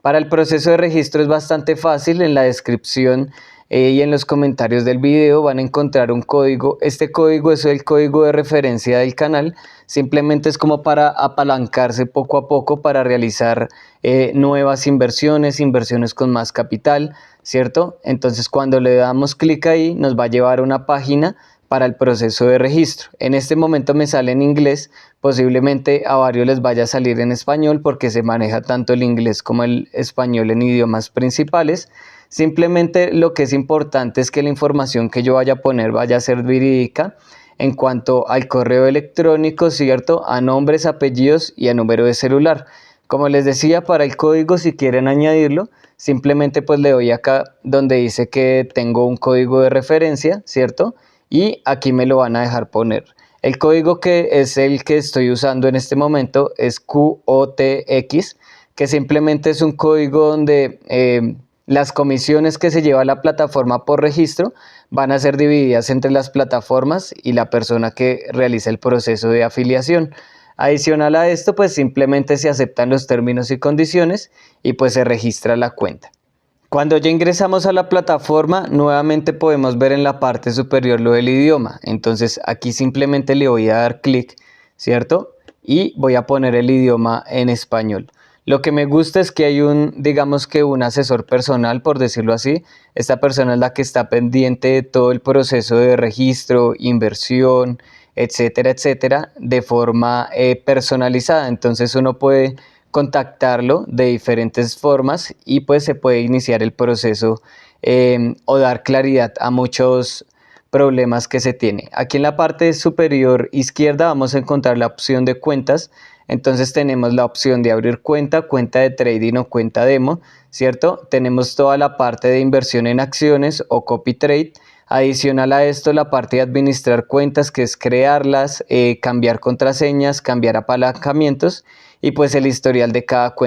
Para el proceso de registro es bastante fácil. En la descripción y en los comentarios del video van a encontrar un código. Este código es el código de referencia del canal. Simplemente es como para apalancarse poco a poco para realizar nuevas inversiones con más capital, ¿cierto? Entonces cuando le damos clic ahí nos va a llevar a una página para el proceso de registro. En este momento me sale en inglés, posiblemente a varios les vaya a salir en español porque se maneja tanto el inglés como el español en idiomas principales. Simplemente lo que es importante es que la información que yo vaya a poner vaya a ser verídica en cuanto al correo electrónico, ¿cierto? A nombres, apellidos y a número de celular. Como les decía, para el código, si quieren añadirlo, simplemente pues le doy acá donde dice que tengo un código de referencia, ¿cierto? Y aquí me lo van a dejar poner. El código que es el que estoy usando en este momento es QOTX, que simplemente es un código donde las comisiones que se lleva la plataforma por registro van a ser divididas entre las plataformas y la persona que realiza el proceso de afiliación. Adicional a esto, pues simplemente se aceptan los términos y condiciones y pues se registra la cuenta. Cuando ya ingresamos a la plataforma, nuevamente podemos ver en la parte superior lo del idioma. Entonces aquí simplemente le voy a dar clic, ¿cierto? Y voy a poner el idioma en español. Lo que me gusta es que hay digamos que un asesor personal, por decirlo así. Esta persona es la que está pendiente de todo el proceso de registro, inversión, etcétera, etcétera, de forma personalizada. Entonces uno puede contactarlo de diferentes formas y pues se puede iniciar el proceso o dar claridad a muchos problemas que se tiene. Aquí en la parte superior izquierda vamos a encontrar la opción de cuentas. Entonces tenemos la opción de abrir cuenta, cuenta de trading o cuenta demo, ¿cierto? Tenemos toda la parte de inversión en acciones o copy trade. Adicional a esto, la parte de administrar cuentas, que es crearlas, cambiar contraseñas, cambiar apalancamientos y pues el historial de cada cuenta.